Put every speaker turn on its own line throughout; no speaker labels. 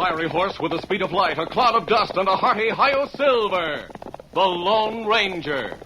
fiery horse with the speed of light, a cloud of dust, and a hearty Hi-Yo Silver, the Lone Ranger.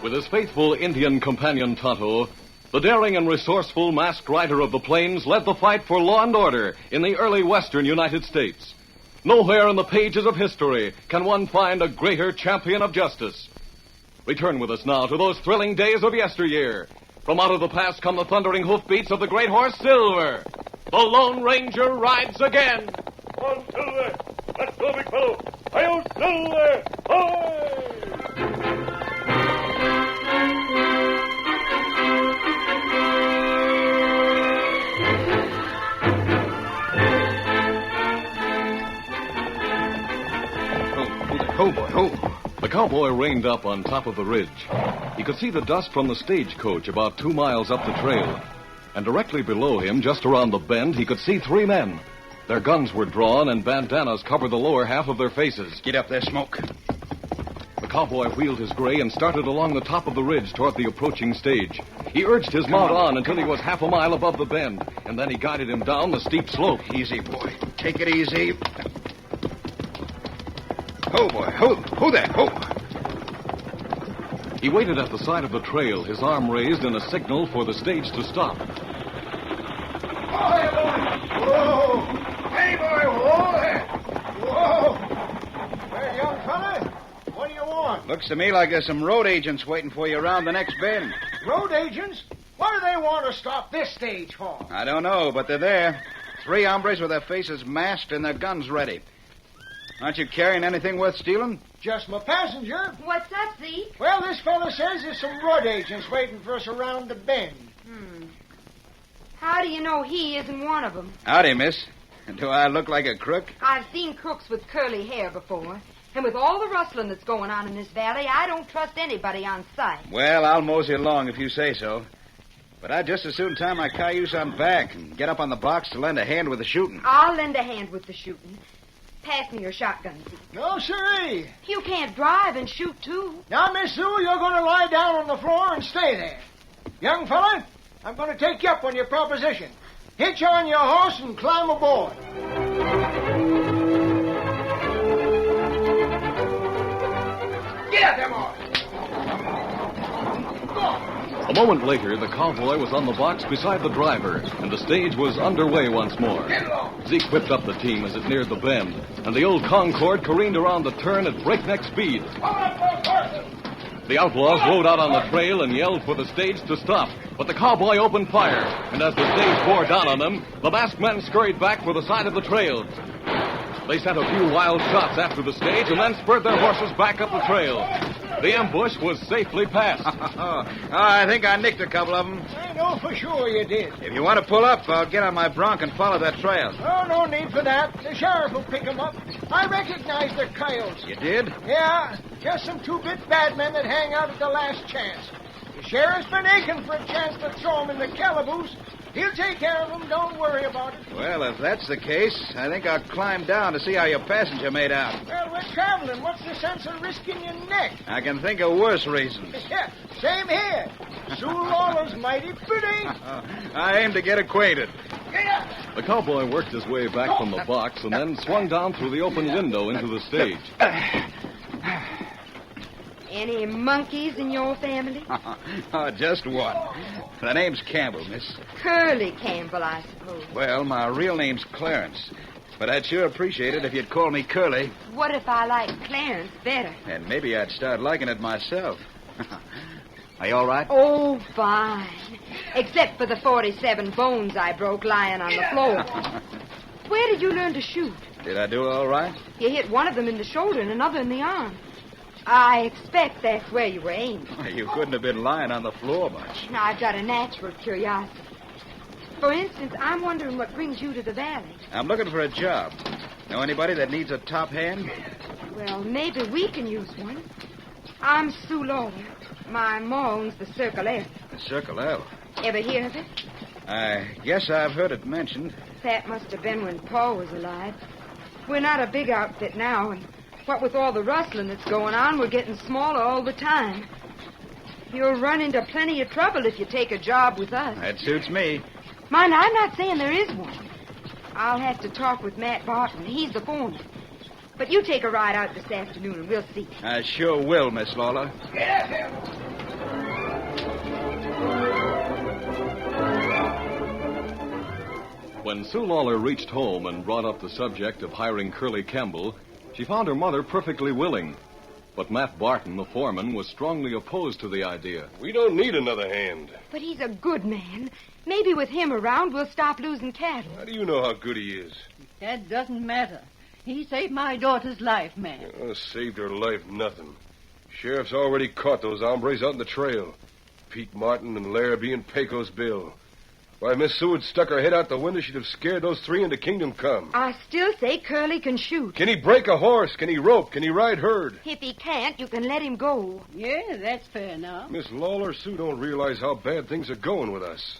With his faithful Indian companion Tonto, the daring and resourceful masked rider of the plains led the fight for law and order in the early western United States. Nowhere in the pages of history can one find a greater champion of justice. Return with us now to those thrilling days of yesteryear. From out of the past come the thundering hoofbeats of the great horse Silver. The Lone Ranger rides again.
Come on, Silver. Let's go, big fellow. Hi-Yo, Silver! Hoy!
Ho, boy, ho. The cowboy reined up on top of the ridge. He could see the dust from the stagecoach about 2 miles up the trail. And directly below him, just around the bend, he could see 3 men. Their guns were drawn and bandanas covered the lower half of their faces.
Get up there, Smoke.
The cowboy wheeled his gray and started along the top of the ridge toward the approaching stage. He urged his mount on until he was half a mile above the bend, and then he guided him down the steep slope.
Easy, boy. Take it easy. Ho, boy, ho there, ho.
He waited at the side of the trail, his arm raised in a signal for the stage to stop.
Oh, hey, boy. Whoa. Hey, boy, whoa there. Whoa.
Hey, young fella, what do you want?
Looks to me like there's some road agents waiting for you around the next bend.
Road agents? What do they want to stop this stage for?
I don't know, but they're there. 3 hombres with their faces masked and their guns ready. Aren't you carrying anything worth stealing?
Just my passenger.
What's up, Zeke?
Well, this fella says there's some road agents waiting for us around the bend.
How do you know he isn't one of them?
Howdy, miss. Do I look like a crook?
I've seen crooks with curly hair before. And with all the rustling that's going on in this valley, I don't trust anybody on sight.
Well, I'll mosey along if you say so. But I'd just as soon tie my cayuse on back and get up on the box to lend a hand with the shooting.
I'll lend a hand with the shooting. Pass me your shotgun, Zeke.
No, sirree.
You can't drive and shoot, too.
Now, Miss Sue, you're going to lie down on the floor and stay there. Young fella, I'm going to take you up on your proposition. Hitch on your horse and climb aboard. Get up there, boy.
A moment later, the cowboy was on the box beside the driver, and the stage was underway once more. Zeke whipped up the team as it neared the bend, and the old Concorde careened around the turn at breakneck speed. The outlaws rode out on the trail and yelled for the stage to stop, but the cowboy opened fire, and as the stage bore down on them, the masked men scurried back for the side of the trail. They sent a few wild shots after the stage and then spurred their horses back up the trail. The ambush was safely passed.
I think I nicked a couple of them.
I know for sure you did.
If you want to pull up, I'll get on my bronc and follow that trail.
Oh, no need for that. The sheriff will pick 'em up. I recognize the coyotes.
You did?
Yeah, just some two-bit bad men that hang out at the last chance. The sheriff's been aching for a chance to throw 'em in the calaboose. He'll take care of 'em. Don't worry about it.
Well, if that's the case, I think I'll climb down to see how your passenger made out.
Well, we're traveling. What's the sense of risking your neck?
I can think of worse reasons.
Yeah, same here. Sue Lawler's mighty pretty.
I aim to get acquainted.
Yeah.
The cowboy worked his way back from the box and then swung down through the open window into the stage.
Any monkeys in your family?
Just one. The name's Campbell, miss.
Curly Campbell, I suppose.
Well, my real name's Clarence. But I'd sure appreciate it if you'd call me Curly.
What if I like Clarence better?
And maybe I'd start liking it myself. Are you all right?
Oh, fine. Except for the 47 bones I broke lying on the floor. Where did you learn to shoot?
Did I do all right?
You hit one of them in the shoulder and another in the arm. I expect that's where you were aiming.
You couldn't have been lying on the floor much.
Now, I've got a natural curiosity. For instance, I'm wondering what brings you to the valley.
I'm looking for a job. Know anybody that needs a top hand?
Well, maybe we can use one. I'm Sue Lawler. My ma owns the Circle L.
The Circle L.
Ever hear of it?
I guess I've heard it mentioned.
That must have been when Pa was alive. We're not a big outfit now, and what with all the rustling that's going on, we're getting smaller all the time. You'll run into plenty of trouble if you take a job with us.
That suits me.
Mind, I'm not saying there is one. I'll have to talk with Matt Barton. He's the foreman. But you take a ride out this afternoon and we'll see.
I sure will, Miss Lawler.
When Sue Lawler reached home and brought up the subject of hiring Curly Campbell, she found her mother perfectly willing. But Matt Barton, the foreman, was strongly opposed to the idea.
We don't need another hand.
But he's a good man. Maybe with him around, we'll stop losing cattle.
How do you know how good he is?
That doesn't matter. He saved my daughter's life, man.
Saved her life, nothing. Sheriff's already caught those hombres out in the trail. Pete Martin and Larrabee and Pecos Bill. Why, Miss Sue had stuck her head out the window, she'd have scared those three into Kingdom Come.
I still say Curly can shoot.
Can he break a horse? Can he rope? Can he ride herd?
If he can't, you can let him go.
Yeah, that's fair enough.
Miss Lawler, Sue don't realize how bad things are going with us.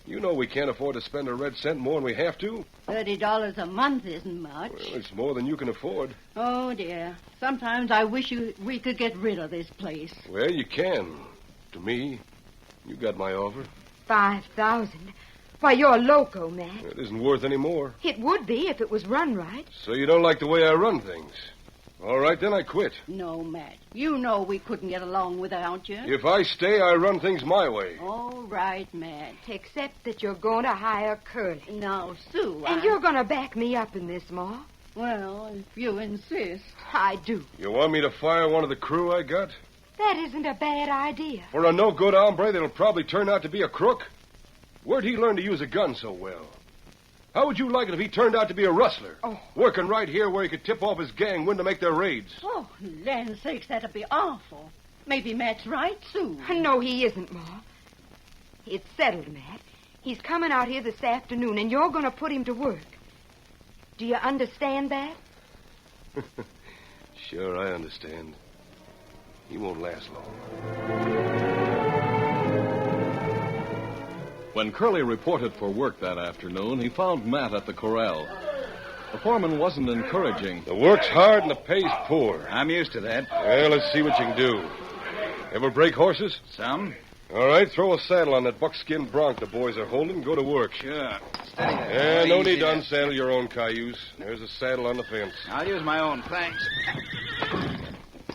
You know we can't afford to spend a red cent more than we have to.
$30 a month isn't much.
Well, it's more than you can afford.
Oh, dear. Sometimes I wish we could get rid of this place.
Well, you can. To me, you got my offer.
5,000. Why, you're loco, Matt.
It isn't worth any more.
It would be if it was run right.
So you don't like the way I run things. All right, then I quit.
No, Matt. You know we couldn't get along without you.
If I stay, I run things my way.
All right, Matt.
Except that you're going to hire Curly.
Now, Sue,
And you're going to back me up in this, Ma.
Well, if you insist.
I do.
You want me to fire one of the crew I got?
That isn't a bad idea.
For a no-good hombre that'll probably turn out to be a crook? Where'd he learn to use a gun so well? How would you like it if he turned out to be a rustler?
Oh.
Working right here where he could tip off his gang when to make their raids.
Oh, land sakes, that'd be awful. Maybe Matt's right, Sue.
No, he isn't, Ma. It's settled, Matt. He's coming out here this afternoon, and you're going to put him to work. Do you understand that?
Sure, I understand. He won't last long.
When Curly reported for work that afternoon, he found Matt at the corral. The foreman wasn't encouraging.
The work's hard and the pay's poor.
I'm used to that.
Well, let's see what you can do. Ever break horses?
Some?
All right, throw a saddle on that buckskin bronc the boys are holding and go to work.
Sure.
Yeah, no need to
to
unsaddle your own cayuse. There's a saddle on the fence.
I'll use my own, thanks.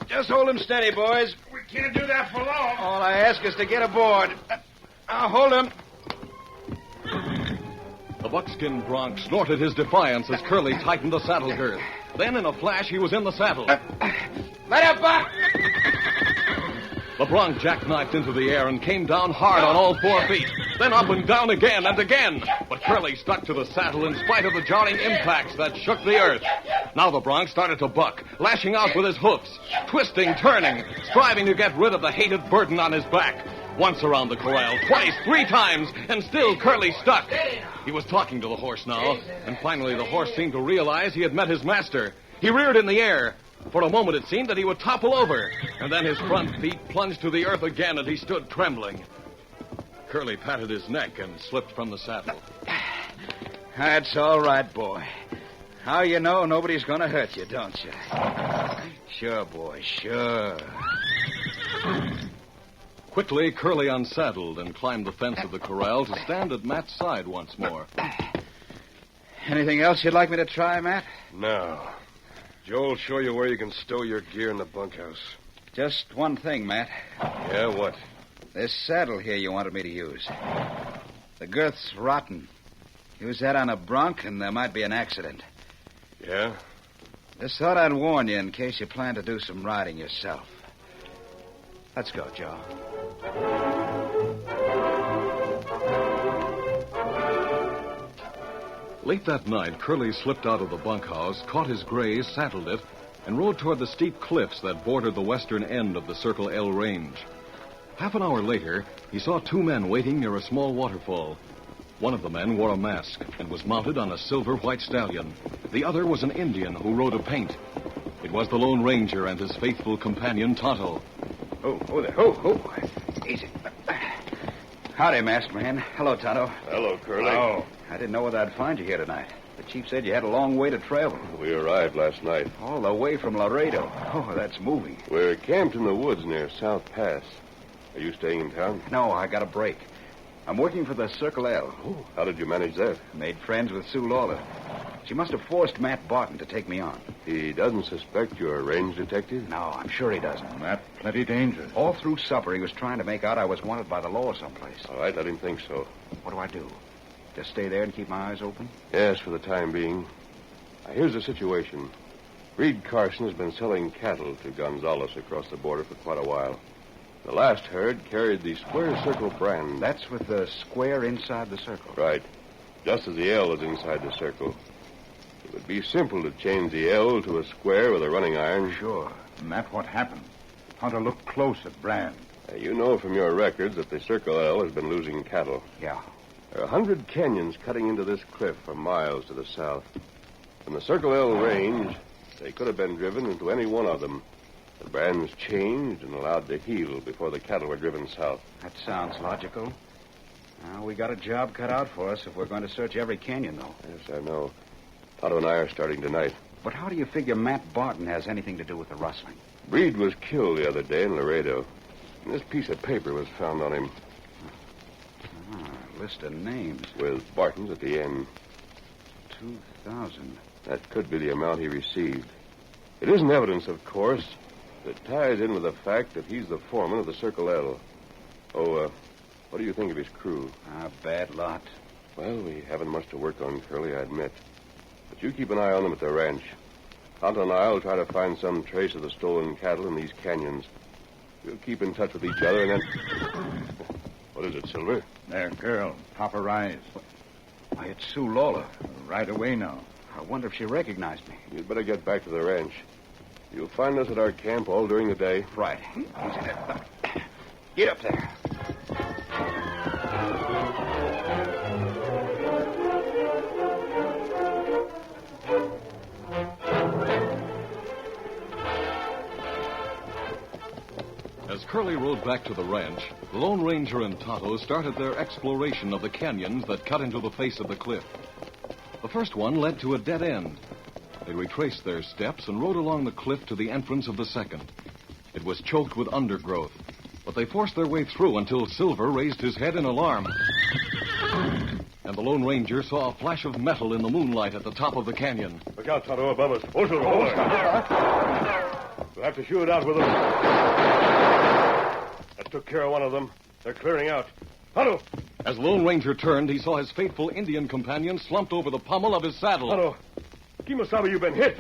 Just hold him steady, boys.
We can't do that for long.
All I ask is to get aboard. I'll hold him.
The buckskin bronc snorted his defiance as Curly tightened the saddle girth. Then, in a flash, he was in the saddle.
Let up, Buck!
The bronc jackknifed into the air and came down hard on all 4 feet, then up and down again and again. But Curly stuck to the saddle in spite of the jarring impacts that shook the earth. Now the bronc started to buck, lashing out with his hoofs, twisting, turning, striving to get rid of the hated burden on his back. Once around the corral, twice, 3 times, and still Curly stuck. He was talking to the horse now, and finally the horse seemed to realize he had met his master. He reared in the air. For a moment, it seemed that he would topple over, and then his front feet plunged to the earth again, and he stood trembling. Curly patted his neck and slipped from the saddle.
That's all right, boy. How you know nobody's going to hurt you, don't you? Sure, boy, sure.
Quickly, Curly unsaddled and climbed the fence of the corral to stand at Matt's side once more.
Anything else you'd like me to try, Matt?
No. Joe'll show you where you can stow your gear in the bunkhouse.
Just one thing, Matt.
Yeah, what?
This saddle here you wanted me to use. The girth's rotten. Use that on a bronc and there might be an accident.
Yeah?
Just thought I'd warn you in case you plan to do some riding yourself. Let's go, Joe.
Late that night, Curly slipped out of the bunkhouse, caught his gray, saddled it, and rode toward the steep cliffs that bordered the western end of the Circle L range. Half an hour later, he saw 2 men waiting near a small waterfall. One of the men wore a mask and was mounted on a silver-white stallion. The other was an Indian who rode a paint. It was the Lone Ranger and his faithful companion, Tonto.
Oh there. Easy. Howdy, masked man. Hello, Tonto.
Hello, Curly.
Oh, I didn't know whether I'd find you here tonight. The chief said you had a long way to travel.
We arrived last night.
All the way from Laredo. Oh, that's moving.
We're camped in the woods near South Pass. Are you staying in town?
No, I got a break. I'm working for the Circle L.
Oh, how did you manage that?
Made friends with Sue Lawler. She must have forced Matt Barton to take me on.
He doesn't suspect you're a range detective?
No, I'm sure he doesn't.
Matt, plenty dangerous.
All through supper, he was trying to make out I was wanted by the law someplace.
All right, let him think so.
What do? Just stay there and keep my eyes open?
Yes, for the time being. Now, here's the situation. Reed Carson has been selling cattle to Gonzales across the border for quite a while. The last herd carried the Square Circle brand.
That's with the square inside the circle.
Right. Just as the L is inside the circle. It would be simple to change the L to a square with a running iron.
Sure.
Matt, what happened? Hunter looked close at Brand.
You know from your records that the Circle L has been losing cattle.
Yeah.
There are 100 canyons cutting into this cliff for miles to the south. From the Circle L range, they could have been driven into any one of them. The brands changed and allowed to heal before the cattle were driven south.
That sounds logical. Now, we got a job cut out for us if we're going to search every canyon, though.
Yes, I know. Tonto and I are starting tonight.
But how do you figure Matt Barton has anything to do with the rustling?
Reed was killed the other day in Laredo. And this piece of paper was found on him.
List of names.
With Barton's at the end.
2,000.
That could be the amount he received. It isn't evidence, of course. It ties in with the fact that he's the foreman of the Circle L. Oh, what do you think of his crew?
Bad lot.
Well, we haven't much to work on, Curly, I admit. But you keep an eye on them at the ranch. Tonto and I will try to find some trace of the stolen cattle in these canyons. We'll keep in touch with each other and then... What is it, Silver?
There, girl. Papa Rise.
Why, it's Sue Lawler.
Right away now.
I wonder if she recognized me.
You'd better get back to the ranch. You'll find us at our camp all during the day.
Right. Easy there. Get up there.
As Curly rode back to the ranch, the Lone Ranger and Tonto started their exploration of the canyons that cut into the face of the cliff. The first one led to a dead end. They retraced their steps and rode along the cliff to the entrance of the second. It was choked with undergrowth, but they forced their way through until Silver raised his head in alarm. And the Lone Ranger saw a flash of metal in the moonlight at the top of the canyon.
Look out, Tonto, above us. Oh, Silver. We'll have to shoot it out with them. That took care of one of them. They're clearing out. Tonto!
As the Lone Ranger turned, he saw his faithful Indian companion slumped over the pommel of his saddle.
Tonto, Kimosabe, you've been hit.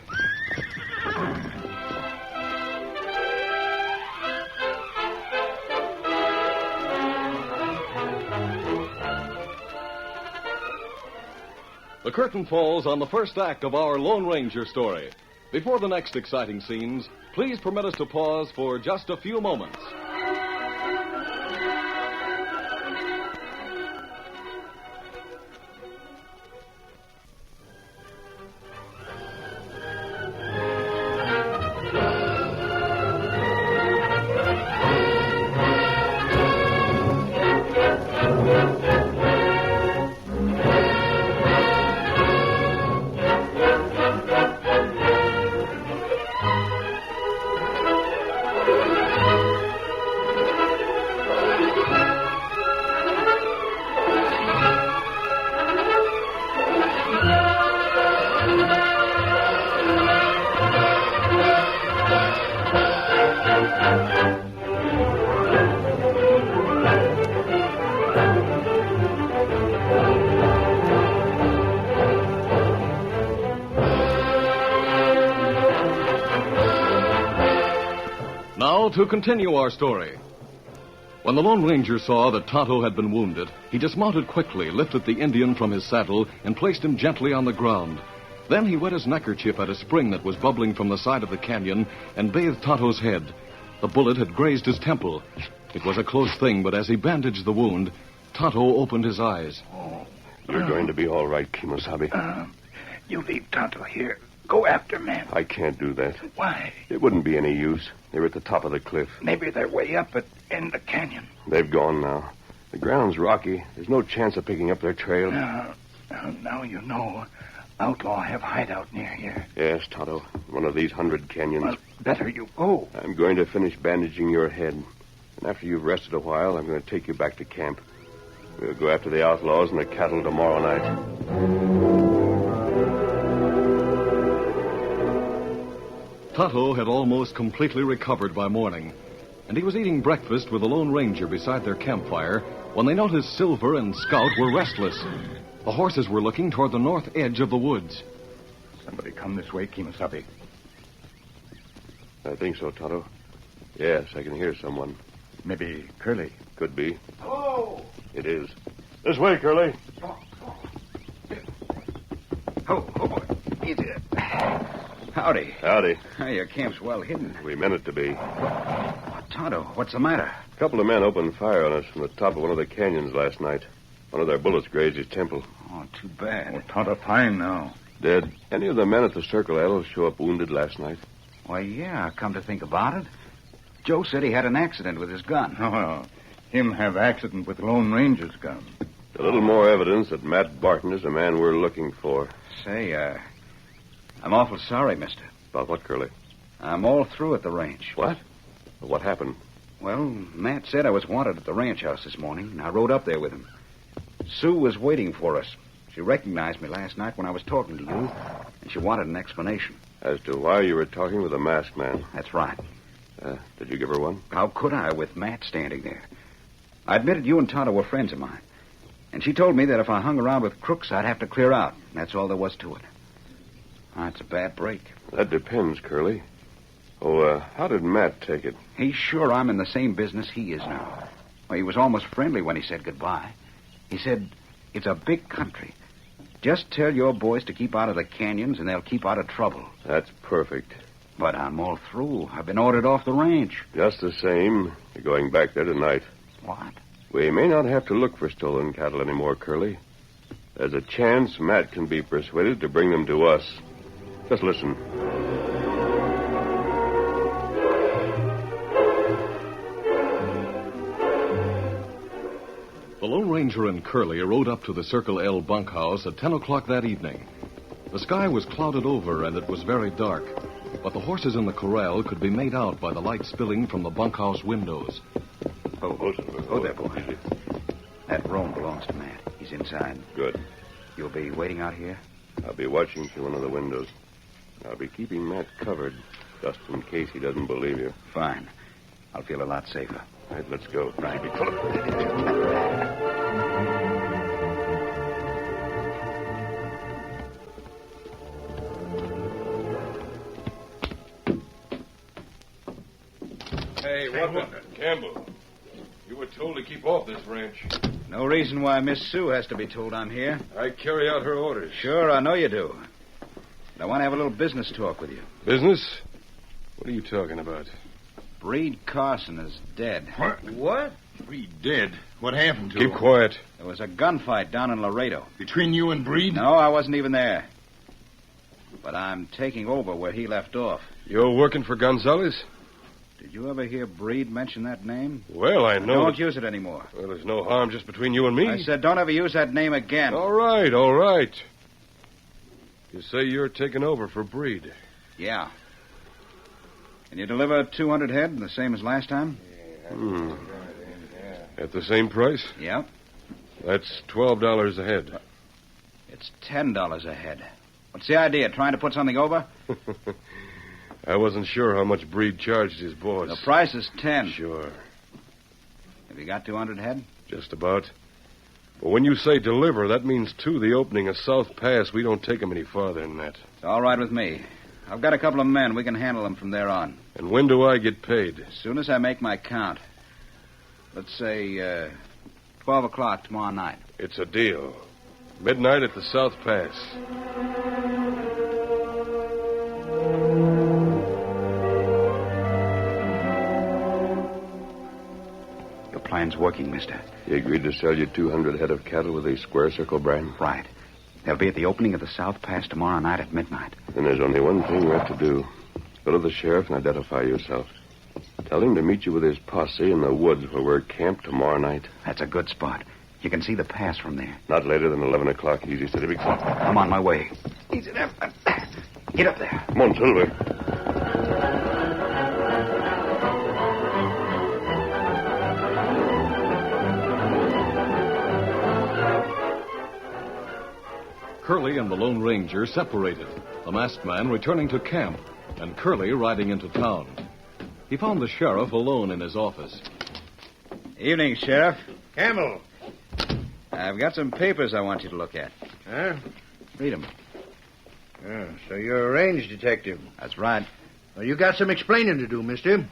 The curtain falls on the first act of our Lone Ranger story. Before the next exciting scenes, please permit us to pause for just a few moments. Now, to continue our story. When the Lone Ranger saw that Tonto had been wounded, he dismounted quickly, lifted the Indian from his saddle, and placed him gently on the ground. Then he wet his neckerchief at a spring that was bubbling from the side of the canyon and bathed Tonto's head. The bullet had grazed his temple. It was a close thing, but as he bandaged the wound, Tonto opened his eyes.
You're going to be all right, Kimosabe.
You leave Tonto here. Go after men.
I can't do that.
Why?
It wouldn't be any use. They're at the top of the cliff.
Maybe they're way up in the canyon.
They've gone now. The ground's rocky. There's no chance of picking up their trail.
Now you know. Outlaw have hideout near here.
Yes, Tonto. One of these 100 canyons.
Well, better you go.
I'm going to finish bandaging your head. And after you've rested a while, I'm going to take you back to camp. We'll go after the outlaws and the cattle tomorrow night.
Tonto had almost completely recovered by morning, and he was eating breakfast with the Lone Ranger beside their campfire when they noticed Silver and Scout were restless. The horses were looking toward the north edge of the woods.
Somebody come this way, Kimosabe.
I think so, Tonto. Yes, I can hear someone.
Maybe Curly.
Could be.
Hello.
It is. This way, Curly.
Oh, boy. Easy. Howdy.
Howdy.
Your camp's well hidden.
We meant it to be.
Tonto, what's the matter?
A couple of men opened fire on us from the top of one of the canyons last night. One of their bullets grazed his temple.
Oh, too bad.
Tonto fine now.
Did any of the men at the Circle L show up wounded last night?
Why, yeah, come to think about it. Joe said he had an accident with his gun.
Oh, him have accident with Lone Ranger's gun.
A little more evidence that Matt Barton is the man we're looking for.
Say, I'm awful sorry, mister.
About what, Curly?
I'm all through at the ranch.
What? What happened?
Well, Matt said I was wanted at the ranch house this morning, and I rode up there with him. Sue was waiting for us. She recognized me last night when I was talking to you, and she wanted an explanation.
As to why you were talking with a masked man.
That's right.
Did you give her one?
How could I, with Matt standing there? I admitted you and Tonto were friends of mine. And she told me that if I hung around with crooks, I'd have to clear out. That's all there was to it. It's a bad break.
That depends, Curly. Oh, how did Matt take it?
He's sure I'm in the same business he is now. Well, he was almost friendly when he said goodbye. He said, it's a big country. Just tell your boys to keep out of the canyons, and they'll keep out of trouble.
That's perfect.
But I'm all through. I've been ordered off the ranch.
Just the same, you're going back there tonight.
What?
We may not have to look for stolen cattle anymore, Curly. There's a chance Matt can be persuaded to bring them to us. Just listen.
The Lone Ranger and Curly rode up to the Circle L bunkhouse at 10 o'clock that evening. The sky was clouded over and it was very dark, but the horses in the corral could be made out by the light spilling from the bunkhouse windows.
Oh, there, boy. That roan belongs to Matt. He's inside.
Good.
You'll be waiting out here?
I'll be watching through one of the windows. I'll be keeping Matt covered, just in case he doesn't believe you.
Fine. I'll feel a lot safer.
All right, let's go.
Right.
Hey, what the... Campbell, you were told to keep off this ranch.
No reason why Miss Sue has to be told I'm here.
I carry out her orders.
Sure, I know you do. But I want to have a little business talk with you.
Business? What are you talking about?
Breed Carson is dead.
What?
Breed dead. What happened to
Keep
him?
quiet.
There was a gunfight down in Laredo.
Between you and Breed?
No, I wasn't even there. But I'm taking over where he left off.
You're working for Gonzalez?
Did you ever hear Breed mention that name?
Well, I know.
Don't use it anymore.
Well, there's no harm just between you and me.
I said don't ever use that name again.
All right, all right. You say you're taking over for Breed.
Yeah. Can you deliver 200 head, the same as last time?
At the same price?
Yep.
That's $12 a head.
It's $10 a head. What's the idea? Trying to put something over?
I wasn't sure how much Breed charged his boss.
The price is 10.
Sure.
Have you got 200 head?
Just about. But when you say deliver, that means to the opening of South Pass. We don't take them any farther than that.
It's all right with me. I've got a couple of men. We can handle them from there on.
And when do I get paid?
As soon as I make my count. Let's say 12 o'clock tomorrow night.
It's a deal. Midnight at the South Pass.
Your plan's working, mister.
He agreed to sell you 200 head of cattle with a square circle brand?
Right. They'll be at the opening of the South Pass tomorrow night at midnight.
Then there's only one thing left to do. Go to the sheriff and identify yourself. Tell him to meet you with his posse in the woods where we're camped tomorrow night.
That's a good spot. You can see the pass from there.
Not later than 11 o'clock, easy, steady, big son.
I'm on my way. Easy there. Get up there.
Come on, Silver.
Curly and the Lone Ranger separated, the masked man returning to camp, and Curly riding into town. He found the sheriff alone in his office.
Evening, Sheriff.
Campbell.
I've got some papers I want you to look at.
Huh?
Read them.
Oh, so you're a range detective.
That's right.
Well, you got some explaining to do, mister.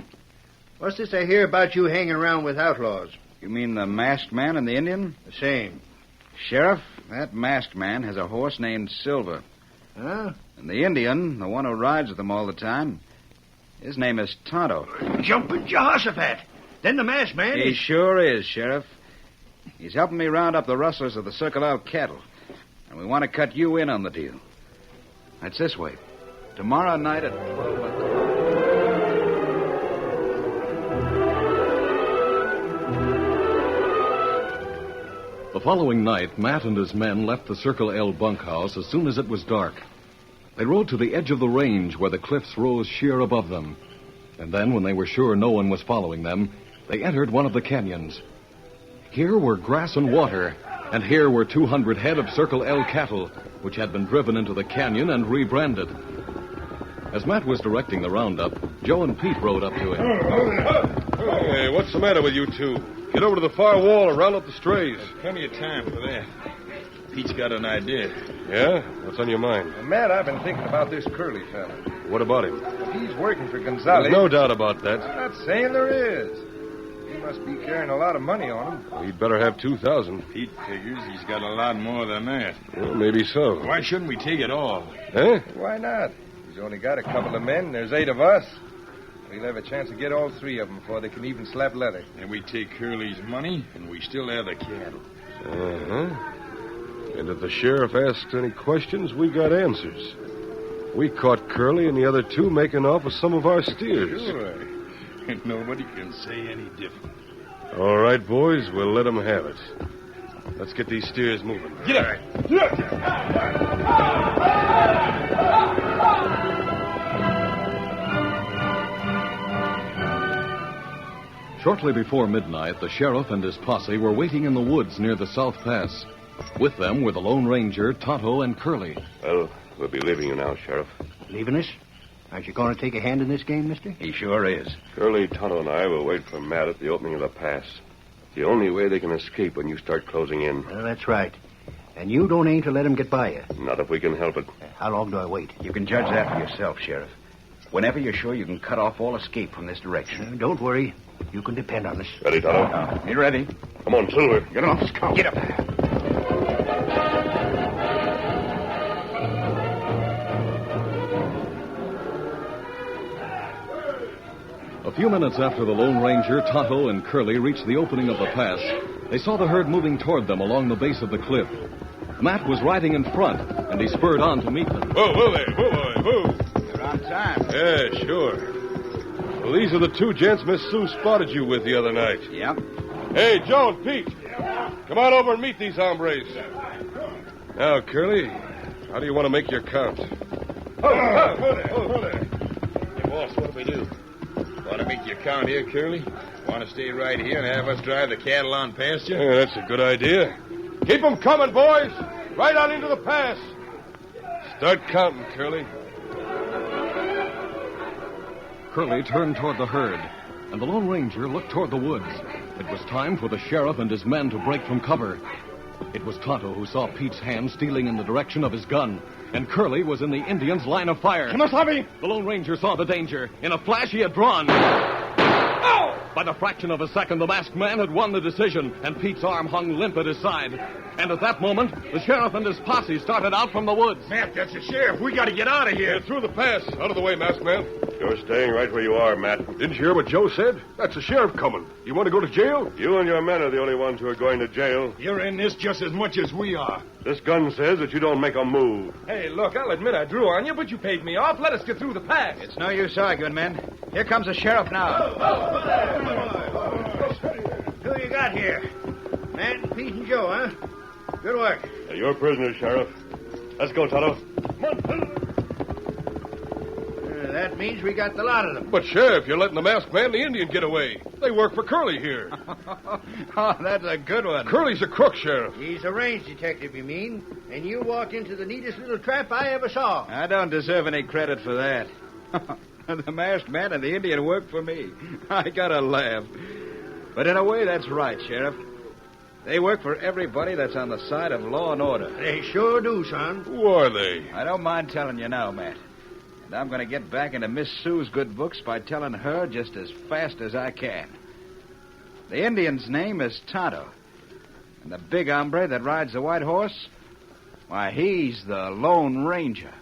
What's this I hear about you hanging around with outlaws?
You mean the masked man and the Indian?
The same.
Sheriff, that masked man has a horse named Silver.
Huh?
And the Indian, the one who rides with them all the time, his name is Tonto.
Jumping Jehoshaphat. Then the masked man
He sure is, Sheriff. He's helping me round up the rustlers of the Circle L cattle. And we want to cut you in on the deal. That's this way. Tomorrow night at 12 o'clock.
The following night, Matt and his men left the Circle L bunkhouse as soon as it was dark. They rode to the edge of the range where the cliffs rose sheer above them. And then, when they were sure no one was following them, they entered one of the canyons. Here were grass and water, and here were 200 head of Circle L cattle, which had been driven into the canyon and rebranded. As Matt was directing the roundup, Joe and Pete rode up to him.
Hey, what's the matter with you two? Get over to the far wall and round up the strays.
Plenty of time for that. Pete's got an idea.
Yeah? What's on your mind?
Matt, I've been thinking about this Curly fella.
What about him?
He's working for Gonzalez.
There's no doubt about that.
I'm not saying there is. He must be carrying a lot of money on him.
He'd better have 2,000.
Pete figures he's got a lot more than that.
Well, maybe so.
Why shouldn't we take it all?
Huh?
Why not? He's only got a couple of men. There's 8 of us. We'll have a chance to get all 3 of them before they can even slap leather.
And we take Curly's money, and we still have the cattle.
Uh-huh. And if the sheriff asks any questions, we got answers. We caught Curly and the other 2 making off with some of our steers.
Sure. And nobody can say any different.
All right, boys, we'll let them have it. Let's get these steers moving.
Get up!
Shortly before midnight, the sheriff and his posse were waiting in the woods near the South Pass. With them were the Lone Ranger, Tonto, and Curly.
Well, we'll be leaving you now, Sheriff.
Leaving us? Aren't you going to take a hand in this game, mister?
He sure is.
Curly, Tonto, and I will wait for Matt at the opening of the pass. The only way they can escape when you start closing in.
Well, that's right. And you don't aim to let him get by you.
Not if we can help it.
How long do I wait?
You can judge that for yourself, Sheriff. Whenever you're sure you can cut off all escape from this direction.
Don't worry. You can depend on us.
Ready, Tonto?
You ready?
Come on, Silver.
Get on, Scout. Get up.
A few minutes after the Lone Ranger, Tonto, and Curly reached the opening of the pass, they saw the herd moving toward them along the base of the cliff. Matt was riding in front, and he spurred on to meet them.
Whoa there. Whoa.
You're on time.
Yeah, sure. Well, these are the two gents Miss Sue spotted you with the other night.
Yep.
Hey, Joe and Pete. Come on over and meet these hombres. Now, Curly, how do you want to make your count?
Whoa there. Hey, boss, what do we do? Want to make your count here, Curly? Want to stay right here and have us drive the cattle on past you?
Yeah, that's a good idea. Keep them coming, boys. Right on into the pass. Start counting, Curly.
Curly turned toward the herd, and the Lone Ranger looked toward the woods. It was time for the sheriff and his men to break from cover. It was Tonto who saw Pete's hand stealing in the direction of his gun, and Curly was in the Indian's line of fire.
Kimasabi!
The Lone Ranger saw the danger. In a flash, he had drawn. By the fraction of a second, the masked man had won the decision, and Pete's arm hung limp at his side. And at that moment, the sheriff and his posse started out from the woods.
Matt, that's the sheriff. We got to get out of here.
Through the pass. Out of the way, masked man.
You're staying right where you are, Matt.
Didn't you hear what Joe said? That's the sheriff coming. You want to go to jail?
You and your men are the only ones who are going to jail.
You're in this just as much as we are.
This gun says that you don't make a move.
Hey, look, I'll admit I drew on you, but you paid me off. Let us get through the pass.
It's no use arguing, men. Here comes the sheriff now.
Who you got here? Matt, Pete, and Joe, huh? Good work.
You're prisoners, Sheriff. Let's go, Tonto.
That means we got the lot of them.
But, Sheriff, you're letting the masked man and the Indian get away. They work for Curly here.
Oh, that's a good one.
Curly's a crook, Sheriff.
He's a range detective, you mean? And you walked into the neatest little trap I ever saw.
I don't deserve any credit for that. The masked man and the Indian work for me. I gotta laugh. But in a way, that's right, Sheriff. They work for everybody that's on the side of law and order.
They sure do, son.
Who are they?
I don't mind telling you now, Matt. And I'm going to get back into Miss Sue's good books by telling her just as fast as I can. The Indian's name is Tonto. And the big hombre that rides the white horse, why, he's the Lone Ranger.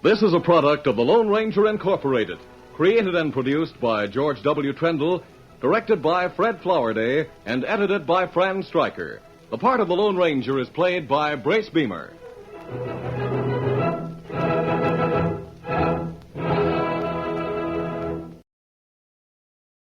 This is a product of the Lone Ranger Incorporated, created and produced by George W. Trendle, directed by Fred Flowerday, and edited by Fran Stryker. The part of the Lone Ranger is played by Brace Beamer.